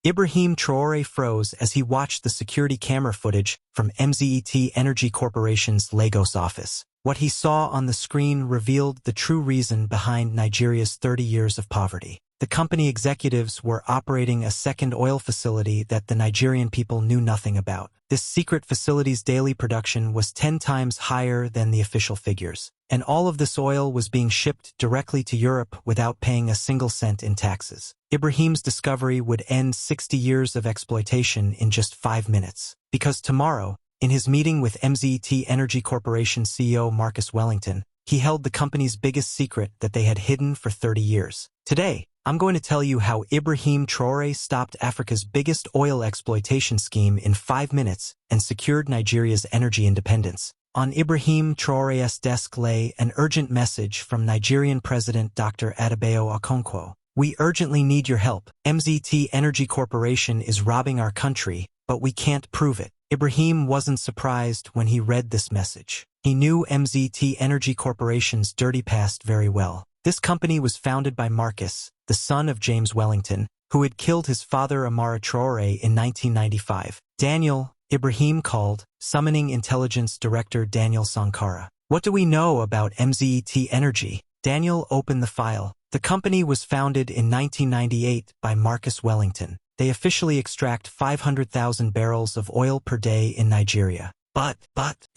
Ibrahim Traoré froze as he watched the security camera footage from MZET Energy Corporation's Lagos office. What he saw on the screen revealed the true reason behind Nigeria's 30 years of poverty. The company executives were operating a second oil facility that the Nigerian people knew nothing about. This secret facility's daily production was 10 times higher than the official figures, and all of this oil was being shipped directly to Europe without paying a single cent in taxes. Ibrahim's discovery would end 60 years of exploitation in just 5 minutes. Because tomorrow, in his meeting with MZET Energy Corporation CEO Marcus Wellington, he held the company's biggest secret that they had hidden for 30 years. Today, I'm going to tell you how Ibrahim Traoré stopped Africa's biggest oil exploitation scheme in 5 minutes and secured Nigeria's energy independence. On Ibrahim Traoré's desk lay an urgent message from Nigerian President Dr. Adebayo Okonkwo. "We urgently need your help. MZET Energy Corporation is robbing our country, but we can't prove it." Ibrahim wasn't surprised when he read this message. He knew MZET Energy Corporation's dirty past very well. This company was founded by Marcus, the son of James Wellington, who had killed his father Amara Traoré in 1995. "Daniel," Ibrahim called, summoning Intelligence Director Daniel Sankara. "What do we know about MZET Energy?" Daniel opened the file. The company was founded in 1998 by Marcus Wellington. They officially extract 500,000 barrels of oil per day in Nigeria. But,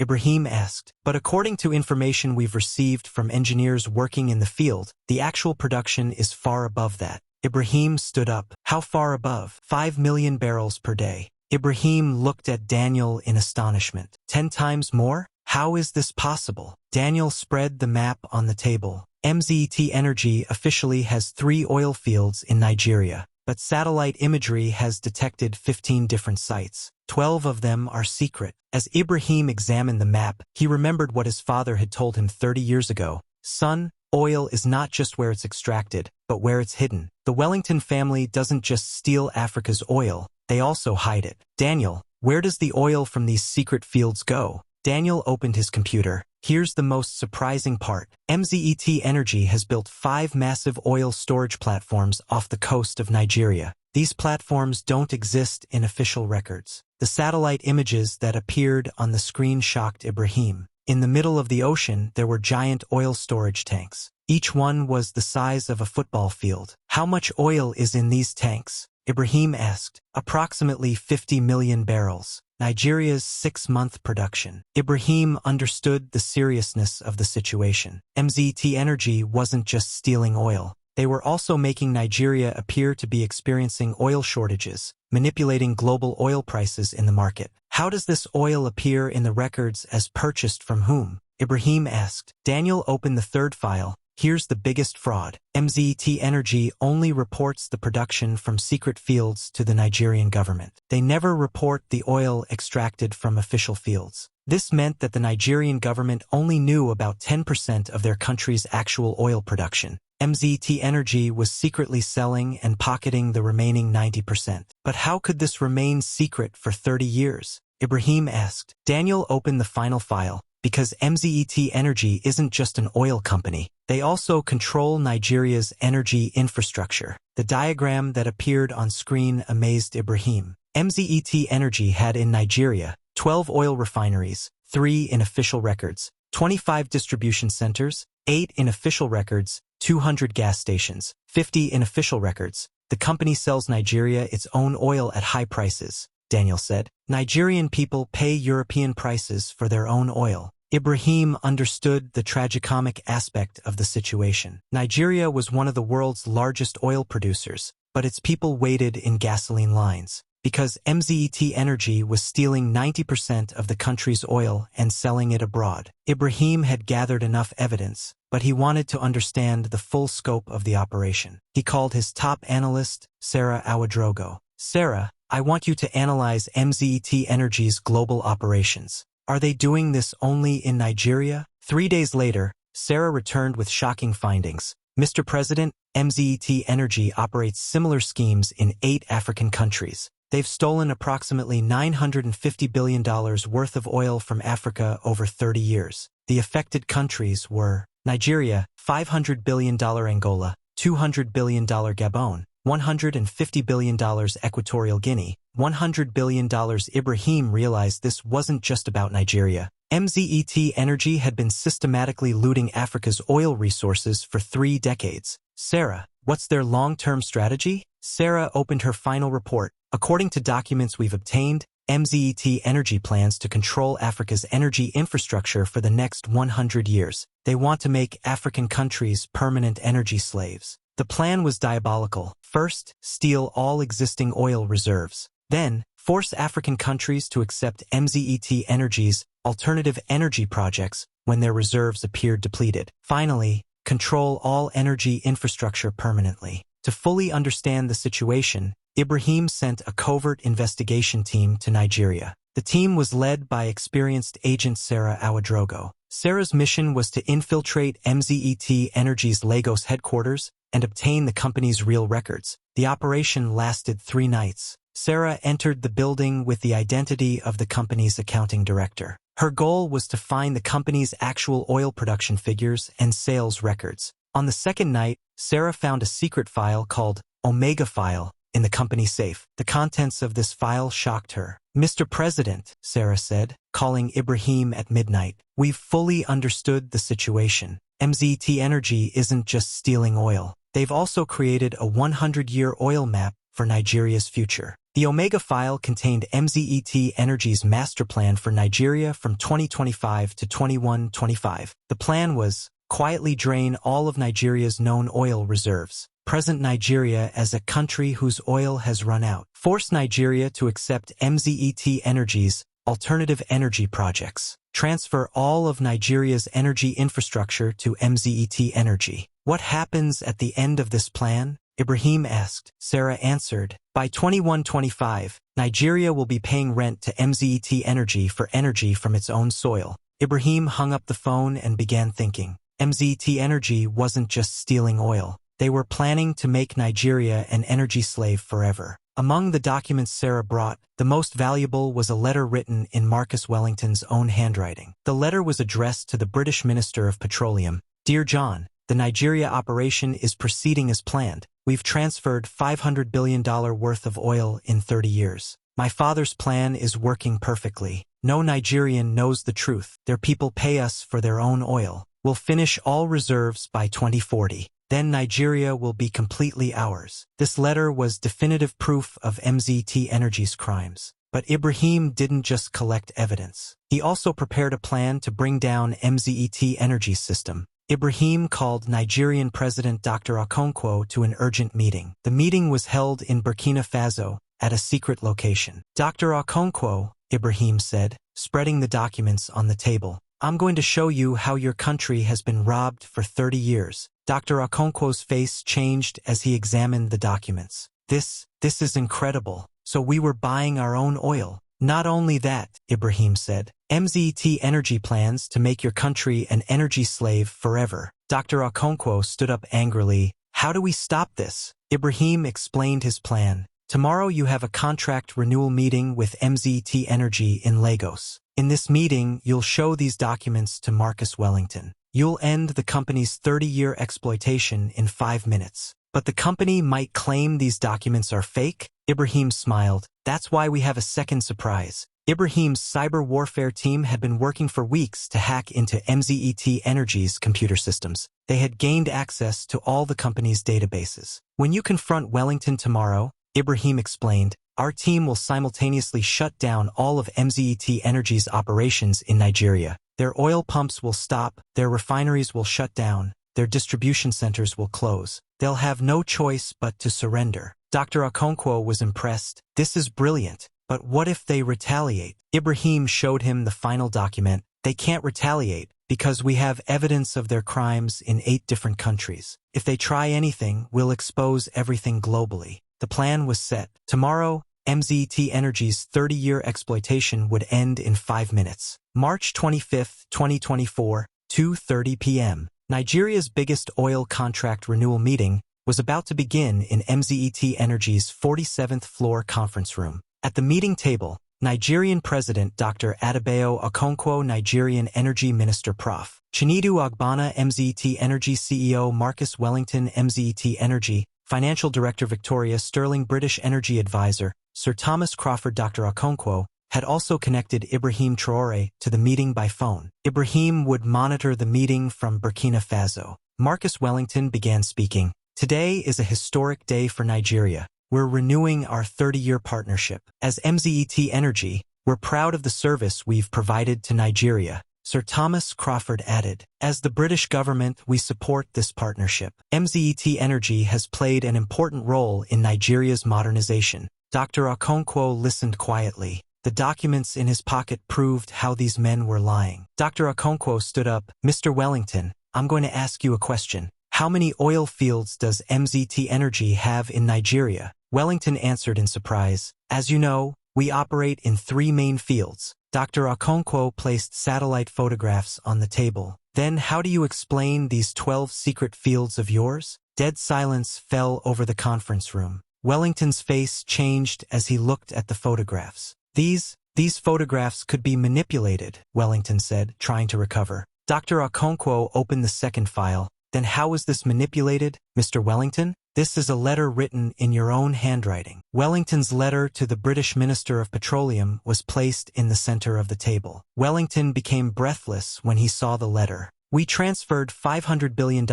Ibrahim asked. "But according to information we've received from engineers working in the field, the actual production is far above that." Ibrahim stood up. "How far above?" 5 million barrels per day. Ibrahim looked at Daniel in astonishment. 10 times more? How is this possible? Daniel spread the map on the table. MZET Energy officially has 3 oil fields in Nigeria, but satellite imagery has detected 15 different sites. 12 of them are secret. As Ibrahim examined the map, he remembered what his father had told him 30 years ago. "Son, oil is not just where it's extracted, but where it's hidden. The Wellington family doesn't just steal Africa's oil, they also hide it." "Daniel, where does the oil from these secret fields go?" Daniel opened his computer. Here's the most surprising part. MZET Energy has built 5 massive oil storage platforms off the coast of Nigeria. These platforms don't exist in official records. The satellite images that appeared on the screen shocked Ibrahim. In the middle of the ocean, there were giant oil storage tanks. Each one was the size of a football field. "How much oil is in these tanks?" Ibrahim asked. "Approximately 50 million barrels. Nigeria's 6-month production." Ibrahim understood the seriousness of the situation. MZET Energy wasn't just stealing oil. They were also making Nigeria appear to be experiencing oil shortages, manipulating global oil prices in the market. "How does this oil appear in the records as purchased from whom?" Ibrahim asked. Daniel opened the 3rd file. Here's the biggest fraud. MZET Energy only reports the production from secret fields to the Nigerian government. They never report the oil extracted from official fields. This meant that the Nigerian government only knew about 10% of their country's actual oil production. MZET Energy was secretly selling and pocketing the remaining 90%. But how could this remain secret for 30 years? Ibrahim asked. Daniel opened the final file. Because MZET Energy isn't just an oil company, they also control Nigeria's energy infrastructure. The diagram that appeared on screen amazed Ibrahim. MZET Energy had in Nigeria 12 oil refineries, 3 in official records, 25 distribution centers, 8 in official records, 200 gas stations, 50 in official records. The company sells Nigeria its own oil at high prices, Daniel said. Nigerian people pay European prices for their own oil. Ibrahim understood the tragicomic aspect of the situation. Nigeria was one of the world's largest oil producers, but its people waited in gasoline lines. Because MZET Energy was stealing 90% of the country's oil and selling it abroad. Ibrahim had gathered enough evidence, but he wanted to understand the full scope of the operation. He called his top analyst, Sarah Awadrogo. "Sarah, I want you to analyze MZET Energy's global operations. Are they doing this only in Nigeria?" 3 days later, Sarah returned with shocking findings. "Mr. President, MZET Energy operates similar schemes in 8 African countries. They've stolen approximately $950 billion worth of oil from Africa over 30 years. The affected countries were Nigeria, $500 billion Angola, $200 billion Gabon, $150 billion Equatorial Guinea, $100 billion. Ibrahim realized this wasn't just about Nigeria. MZET Energy had been systematically looting Africa's oil resources for 3 decades. Sarah, what's their long-term strategy? Sarah opened her final report. According to documents we've obtained, MZET Energy plans to control Africa's energy infrastructure for the next 100 years. They want to make African countries permanent energy slaves. The plan was diabolical. First, steal all existing oil reserves. Then, force African countries to accept MZET Energy's alternative energy projects when their reserves appeared depleted. Finally, control all energy infrastructure permanently. To fully understand the situation, Ibrahim sent a covert investigation team to Nigeria. The team was led by experienced agent Sarah Ouedraogo. Sarah's mission was to infiltrate MZET Energy's Lagos headquarters and obtain the company's real records. The operation lasted 3 nights. Sarah entered the building with the identity of the company's accounting director. Her goal was to find the company's actual oil production figures and sales records. On the second night, Sarah found a secret file called Omega File in the company safe. The contents of this file shocked her. "Mr. President," Sarah said, calling Ibrahim at midnight, "we've fully understood the situation. MZET Energy isn't just stealing oil. They've also created a 100-year oil map for Nigeria's future." The Omega File contained MZET Energy's master plan for Nigeria from 2025 to 2125. The plan was quietly drain all of Nigeria's known oil reserves, present Nigeria as a country whose oil has run out, force Nigeria to accept MZET Energy's alternative energy projects, transfer all of Nigeria's energy infrastructure to MZET Energy. "What happens at the end of this plan?" Ibrahim asked. Sarah answered, "By 2125, Nigeria will be paying rent to MZET Energy for energy from its own soil." Ibrahim hung up the phone and began thinking. MZET Energy wasn't just stealing oil. They were planning to make Nigeria an energy slave forever. Among the documents Sarah brought, the most valuable was a letter written in Marcus Wellington's own handwriting. The letter was addressed to the British Minister of Petroleum. "Dear John, the Nigeria operation is proceeding as planned. We've transferred $500 billion worth of oil in 30 years. My father's plan is working perfectly. No Nigerian knows the truth. Their people pay us for their own oil. We'll finish all reserves by 2040. Then Nigeria will be completely ours." This letter was definitive proof of MZET Energy's crimes. But Ibrahim didn't just collect evidence. He also prepared a plan to bring down MZET Energy's system. Ibrahim called Nigerian President Dr. Okonkwo to an urgent meeting. The meeting was held in Burkina Faso at a secret location. "Dr. Okonkwo," Ibrahim said, spreading the documents on the table, "I'm going to show you how your country has been robbed for 30 years. Dr. Okonkwo's face changed as he examined the documents. This is incredible. So we were buying our own oil." "Not only that," Ibrahim said, "MZET Energy plans to make your country an energy slave forever." Dr. Okonkwo stood up angrily. "How do we stop this?" Ibrahim explained his plan. "Tomorrow you have a contract renewal meeting with MZET Energy in Lagos. In this meeting, you'll show these documents to Marcus Wellington. You'll end the company's 30-year exploitation in 5 minutes. But the company might claim these documents are fake." Ibrahim smiled. "That's why we have a second surprise." Ibrahim's cyber warfare team had been working for weeks to hack into MZET Energy's computer systems. They had gained access to all the company's databases. "When you confront Wellington tomorrow," Ibrahim explained, "our team will simultaneously shut down all of MZET Energy's operations in Nigeria. Their oil pumps will stop, their refineries will shut down, their distribution centers will close. They'll have no choice but to surrender." Dr. Okonkwo was impressed. "This is brilliant. But what if they retaliate?" Ibrahim showed him the final document. "They can't retaliate because we have evidence of their crimes in 8 different countries. If they try anything, we'll expose everything globally." The plan was set. Tomorrow, MZET Energy's 30-year exploitation would end in 5 minutes. March 25, 2024, 2:30 p.m. Nigeria's biggest oil contract renewal meeting was about to begin in MZET Energy's 47th floor conference room. At the meeting table, Nigerian President Dr. Adebayo Okonkwo, Nigerian Energy Minister Prof. Chinedu Ogbonna, MZET Energy CEO Marcus Wellington, MZET Energy, Financial Director Victoria Sterling, British Energy Advisor, Sir Thomas Crawford. Dr. Okonkwo had also connected Ibrahim Traoré to the meeting by phone. Ibrahim would monitor the meeting from Burkina Faso. Marcus Wellington began speaking. Today is a historic day for Nigeria. We're renewing our 30-year partnership. As MZET Energy, we're proud of the service we've provided to Nigeria. Sir Thomas Crawford added, as the British government, we support this partnership. MZET Energy has played an important role in Nigeria's modernization. Dr. Okonkwo listened quietly. The documents in his pocket proved how these men were lying. Dr. Okonkwo stood up. Mr. Wellington, I'm going to ask you a question. How many oil fields does MZET Energy have in Nigeria? Wellington answered in surprise. As you know, we operate in 3 main fields. Dr. Okonkwo placed satellite photographs on the table. Then how do you explain these 12 secret fields of yours? Dead silence fell over the conference room. Wellington's face changed as he looked at the photographs. These photographs could be manipulated, Wellington said, trying to recover. Dr. Okonkwo opened the second file. Then how was this manipulated, Mr. Wellington? This is a letter written in your own handwriting. Wellington's letter to the British Minister of Petroleum was placed in the center of the table. Wellington became breathless when he saw the letter. We transferred $500 billion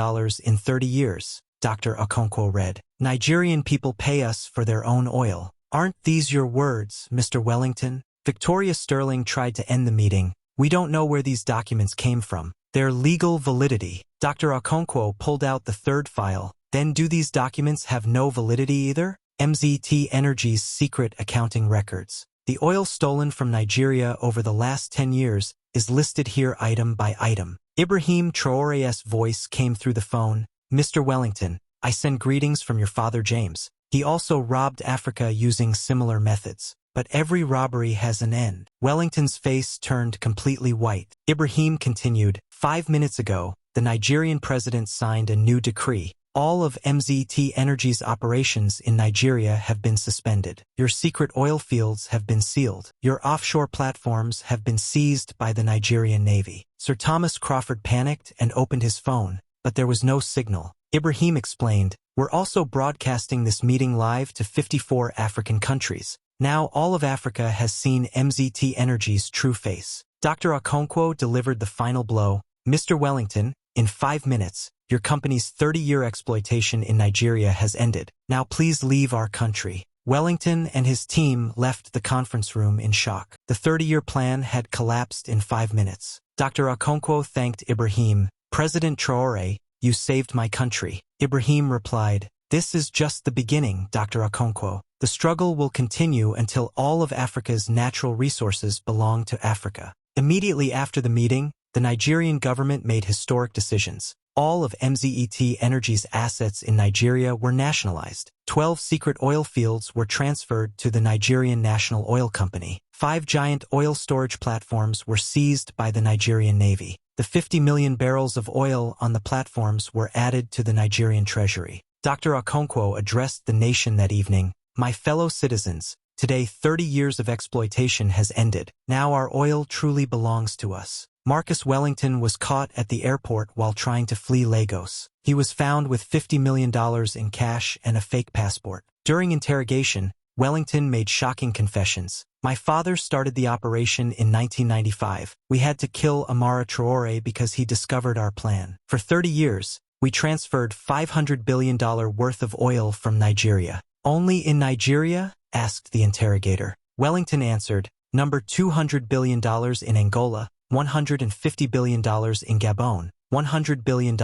in 30 years, Dr. Okonkwo read. Nigerian people pay us for their own oil. Aren't these your words, Mr. Wellington? Victoria Sterling tried to end the meeting. We don't know where these documents came from. Their legal validity. Dr. Okonkwo pulled out the third file. Then do these documents have no validity either? MZET Energy's secret accounting records. The oil stolen from Nigeria over the last 10 years is listed here item by item. Ibrahim Traoré's voice came through the phone. Mr. Wellington, I send greetings from your father James. He also robbed Africa using similar methods. But every robbery has an end. Wellington's face turned completely white. Ibrahim continued, 5 minutes ago, the Nigerian president signed a new decree. All of MZET Energy's operations in Nigeria have been suspended. Your secret oil fields have been sealed. Your offshore platforms have been seized by the Nigerian Navy. Sir Thomas Crawford panicked and opened his phone, but there was no signal. Ibrahim explained, we're also broadcasting this meeting live to 54 African countries. Now all of Africa has seen MZET Energy's true face. Dr. Okonkwo delivered the final blow. Mr. Wellington, in 5 minutes, your company's 30-year exploitation in Nigeria has ended. Now please leave our country. Wellington and his team left the conference room in shock. The 30-year plan had collapsed in 5 minutes. Dr. Okonkwo thanked Ibrahim. President Traoré, you saved my country. Ibrahim replied, this is just the beginning, Dr. Okonkwo. The struggle will continue until all of Africa's natural resources belong to Africa. Immediately after the meeting, the Nigerian government made historic decisions. All of MZET Energy's assets in Nigeria were nationalized. 12 secret oil fields were transferred to the Nigerian National Oil Company. 5 giant oil storage platforms were seized by the Nigerian Navy. The 50 million barrels of oil on the platforms were added to the Nigerian treasury. Dr. Okonkwo addressed the nation that evening. My fellow citizens, today 30 years of exploitation has ended. Now our oil truly belongs to us. Marcus Wellington was caught at the airport while trying to flee Lagos. He was found with $50 million in cash and a fake passport. During interrogation, Wellington made shocking confessions. My father started the operation in 1995. We had to kill Amara Traoré because he discovered our plan. For 30 years, we transferred $500 billion worth of oil from Nigeria. Only in Nigeria? Asked the interrogator. Wellington answered, number $200 billion in Angola, $150 billion in Gabon, $100 billion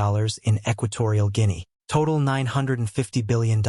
in Equatorial Guinea, total $950 billion.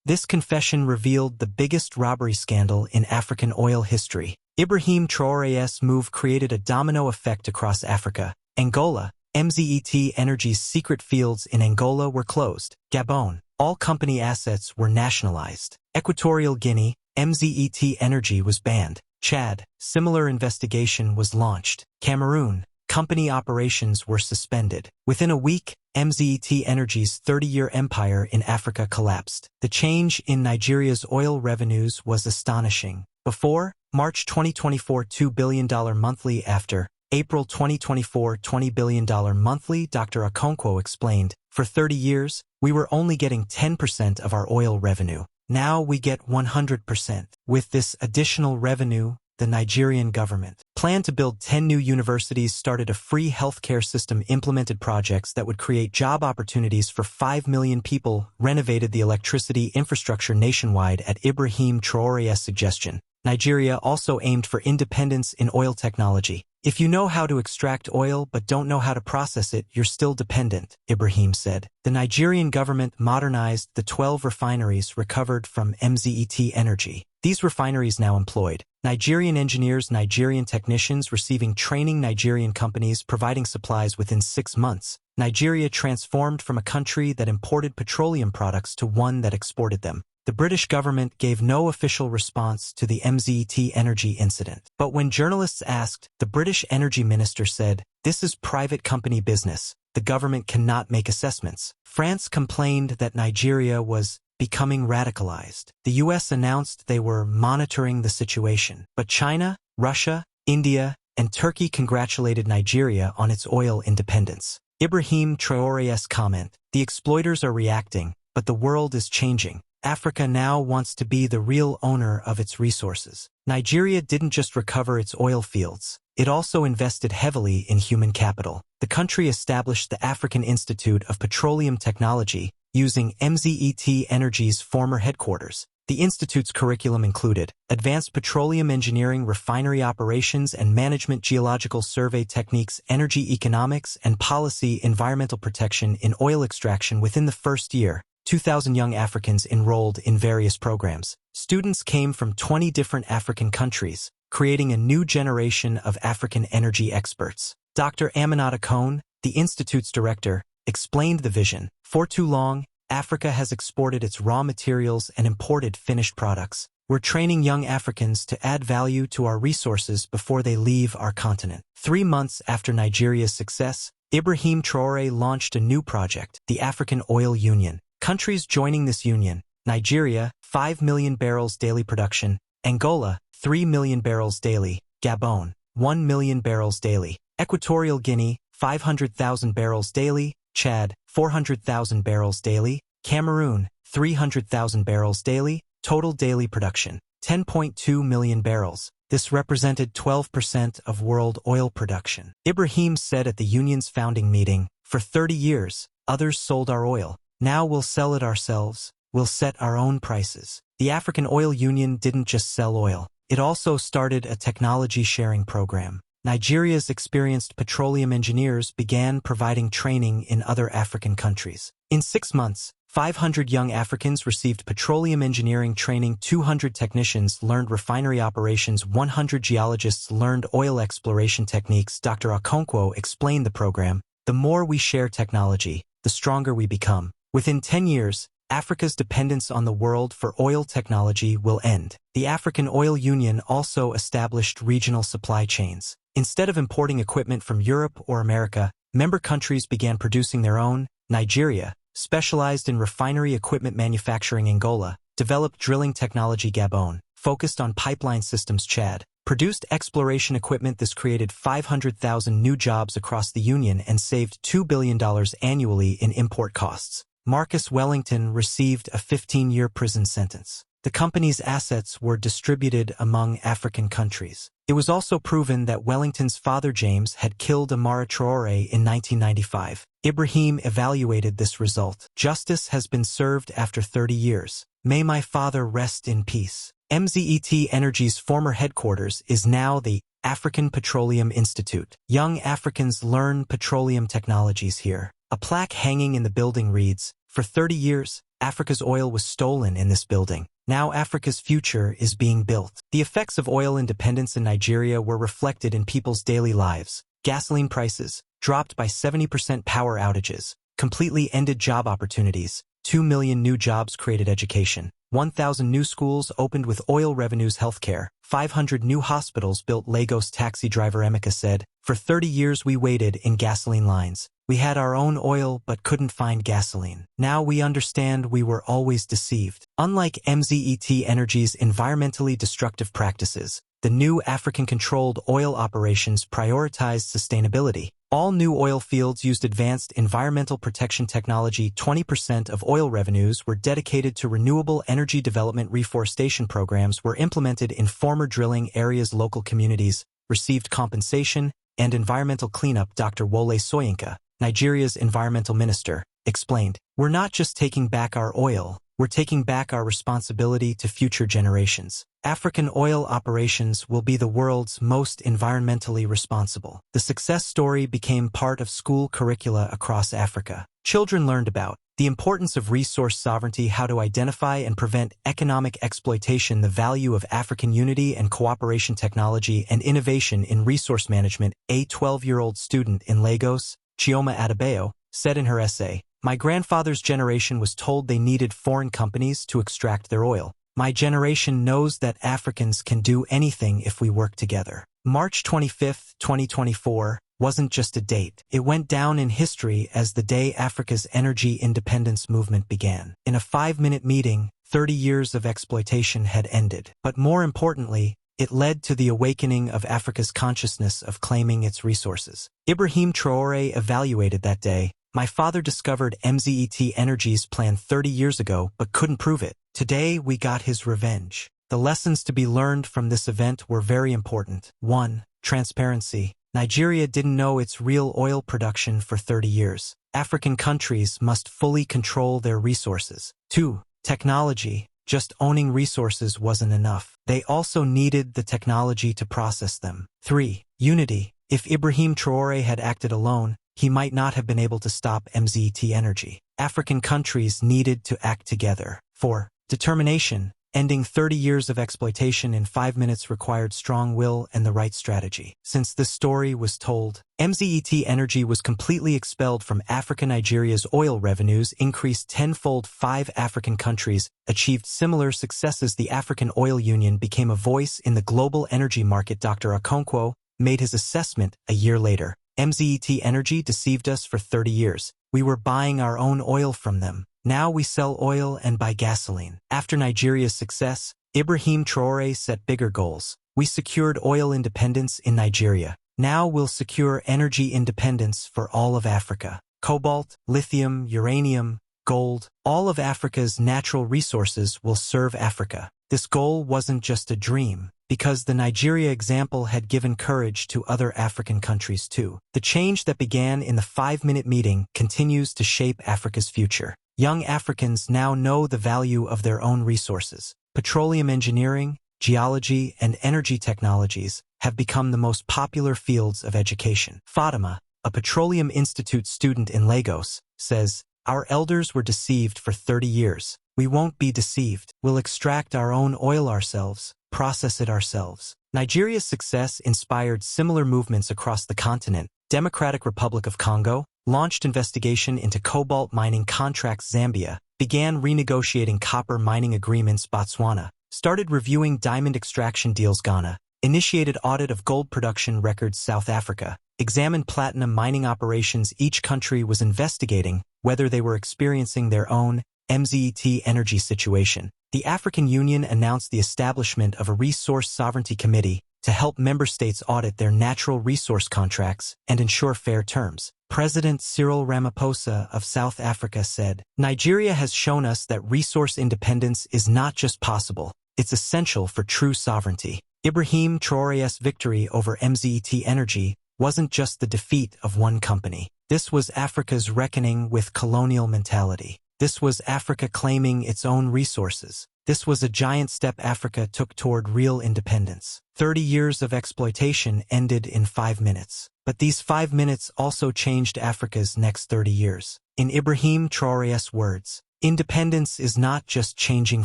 This confession revealed the biggest robbery scandal in African oil history. Ibrahim Traoré's move created a domino effect across Africa. Angola, MZET Energy's secret fields in Angola were closed. Gabon, all company assets were nationalized. Equatorial Guinea, MZET Energy was banned. Chad, similar investigation was launched. Cameroon, company operations were suspended. Within a week, MZET Energy's 30-year empire in Africa collapsed. The change in Nigeria's oil revenues was astonishing. Before, March 2024 $2 billion monthly after, April 2024 $20 billion monthly, Dr. Okonkwo explained. For 30 years, we were only getting 10% of our oil revenue. Now we get 100%. With this additional revenue, the Nigerian government planned to build 10 new universities, started a free healthcare system, implemented projects that would create job opportunities for 5 million people, renovated the electricity infrastructure nationwide at Ibrahim Traoré's suggestion. Nigeria also aimed for independence in oil technology. If you know how to extract oil but don't know how to process it, you're still dependent, Ibrahim said. The Nigerian government modernized the 12 refineries recovered from MZET Energy. These refineries now employed Nigerian engineers, Nigerian technicians receiving training, Nigerian companies providing supplies within 6 months. Nigeria transformed from a country that imported petroleum products to one that exported them. The British government gave no official response to the MZET Energy incident. But when journalists asked, the British energy minister said, "This is private company business. The government cannot make assessments." France complained that Nigeria was becoming radicalized. The US announced they were monitoring the situation. But China, Russia, India, and Turkey congratulated Nigeria on its oil independence. Ibrahim Traoré's comment, "The exploiters are reacting, but the world is changing. Africa now wants to be the real owner of its resources." Nigeria didn't just recover its oil fields. It also invested heavily in human capital. The country established the African Institute of Petroleum Technology, using MZET Energy's former headquarters. The institute's curriculum included advanced petroleum engineering, refinery operations and management, geological survey techniques, energy economics and policy, environmental protection in oil extraction. Within the first year, 2,000 young Africans enrolled in various programs. Students came from 20 different African countries, creating a new generation of African energy experts. Dr. Aminata Kone, the institute's director, explained the vision. For too long, Africa has exported its raw materials and imported finished products. We're training young Africans to add value to our resources before they leave our continent. 3 months after Nigeria's success, Ibrahim Traoré launched a new project, the African Oil Union. Countries joining this union: Nigeria, 5 million barrels daily production; Angola, 3 million barrels daily; Gabon, 1 million barrels daily; Equatorial Guinea, 500,000 barrels daily; Chad, 400,000 barrels daily; Cameroon, 300,000 barrels daily. Total daily production, 10.2 million barrels. This represented 12% of world oil production. Ibrahim said at the union's founding meeting, "For 30 years, others sold our oil. Now we'll sell it ourselves. We'll set our own prices." The African Oil Union didn't just sell oil. It also started a technology sharing program. Nigeria's experienced petroleum engineers began providing training in other African countries. In 6 months, 500 young Africans received petroleum engineering training, 200 technicians learned refinery operations, 100 geologists learned oil exploration techniques. Dr. Okonkwo explained the program. "The more we share technology, the stronger we become. Within 10 years, Africa's dependence on the world for oil technology will end." The African Oil Union also established regional supply chains. Instead of importing equipment from Europe or America, member countries began producing their own. Nigeria, specialized in refinery equipment manufacturing; Angola, developed drilling technology; Gabon, focused on pipeline systems; Chad, produced exploration equipment. This created 500,000 new jobs across the Union and saved $2 billion annually in import costs. Marcus Wellington received a 15-year prison sentence. The company's assets were distributed among African countries. It was also proven that Wellington's father James had killed Amara Traoré in 1995. Ibrahim evaluated this result. "Justice has been served after 30 years. May my father rest in peace." MZET Energy's former headquarters is now the African Petroleum Institute. Young Africans learn petroleum technologies here. A plaque hanging in the building reads, "For 30 years, Africa's oil was stolen in this building. Now Africa's future is being built." The effects of oil independence in Nigeria were reflected in people's daily lives. Gasoline prices dropped by 70%, power outages completely ended job opportunities, 2 million new jobs created, education, 1,000 new schools opened with oil revenues, healthcare, 500 new hospitals built. Lagos taxi driver Emeka said, "For 30 years we waited in gasoline lines. We had our own oil but couldn't find gasoline. Now we understand we were always deceived." Unlike MZET Energy's environmentally destructive practices, the new African-controlled oil operations prioritized sustainability. All new oil fields used advanced environmental protection technology. 20% of oil revenues were dedicated to renewable energy development. Reforestation programs were implemented in former drilling areas. Local communities received compensation and environmental cleanup. Dr. Wole Soyinka, Nigeria's environmental minister, explained, "We're not just taking back our oil, we're taking back our responsibility to future generations. African oil operations will be the world's most environmentally responsible." The success story became part of school curricula across Africa. Children learned about the importance of resource sovereignty, how to identify and prevent economic exploitation, the value of African unity and cooperation, technology and innovation in resource management. A 12-year-old student in Lagos, Chioma Adebayo, said in her essay, "My grandfather's generation was told they needed foreign companies to extract their oil. My generation knows that Africans can do anything if we work together." March 25, 2024, wasn't just a date. It went down in history as the day Africa's energy independence movement began. In a 5-minute meeting, 30 years of exploitation had ended. But more importantly, it led to the awakening of Africa's consciousness of claiming its resources. Ibrahim Traoré evaluated that day, "My father discovered MZET Energy's plan 30 years ago but couldn't prove it. Today we got his revenge." The lessons to be learned from this event were very important. 1. Transparency. Nigeria didn't know its real oil production for 30 years. African countries must fully control their resources. 2. Technology. Just owning resources wasn't enough. They also needed the technology to process them. 3. Unity. If Ibrahim Traoré had acted alone, he might not have been able to stop MZET Energy. African countries needed to act together. 4. Determination. Ending 30 years of exploitation in 5 minutes required strong will and the right strategy. Since this story was told, MZET Energy was completely expelled from Africa. Nigeria's oil revenues increased tenfold. 5 African countries achieved similar successes. The African Oil Union became a voice in the global energy market. Dr. Okonkwo made his assessment a year later. MZET Energy deceived us for 30 years. We were buying our own oil from them. Now we sell oil and buy gasoline. After Nigeria's success, Ibrahim Traoré set bigger goals. We secured oil independence in Nigeria. Now we'll secure energy independence for all of Africa. Cobalt, lithium, uranium, gold, all of Africa's natural resources will serve Africa. This goal wasn't just a dream, because the Nigeria example had given courage to other African countries too. The change that began in the 5-minute meeting continues to shape Africa's future. Young Africans now know the value of their own resources. Petroleum engineering, geology, and energy technologies have become the most popular fields of education. Fatima, a Petroleum Institute student in Lagos, says, "Our elders were deceived for 30 years. We won't be deceived. We'll extract our own oil ourselves, process it ourselves." Nigeria's success inspired similar movements across the continent. Democratic Republic of Congo launched investigation into cobalt mining contracts. Zambia began renegotiating copper mining agreements. Botswana started reviewing diamond extraction deals. Ghana initiated audit of gold production records. South Africa examined platinum mining operations. Each country was investigating whether they were experiencing their own MZET energy situation. The African Union announced the establishment of a Resource Sovereignty Committee to help member states audit their natural resource contracts and ensure fair terms. President Cyril Ramaphosa of South Africa said, "Nigeria has shown us that resource independence is not just possible, it's essential for true sovereignty." Ibrahim Traoré's victory over MZET Energy wasn't just the defeat of one company. This was Africa's reckoning with colonial mentality. This was Africa claiming its own resources. This was a giant step Africa took toward real independence. 30 years of exploitation ended in 5 minutes. But these 5 minutes also changed Africa's next 30 years. In Ibrahim Traoré's words, "Independence is not just changing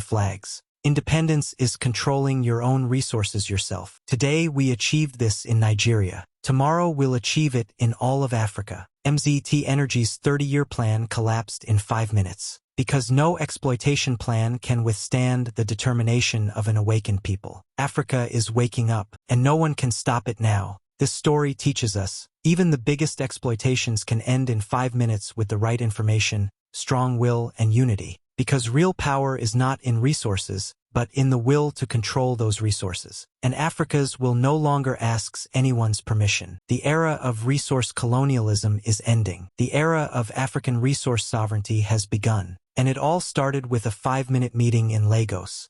flags. Independence is controlling your own resources yourself. Today we achieved this in Nigeria. Tomorrow we'll achieve it in all of Africa." MZET Energy's 30-year plan collapsed in 5 minutes. Because no exploitation plan can withstand the determination of an awakened people. Africa is waking up, and no one can stop it now. This story teaches us, even the biggest exploitations can end in 5 minutes with the right information, strong will, and unity. Because real power is not in resources, but in the will to control those resources. And Africa's will no longer asks anyone's permission. The era of resource colonialism is ending. The era of African resource sovereignty has begun. And it all started with a 5-minute meeting in Lagos.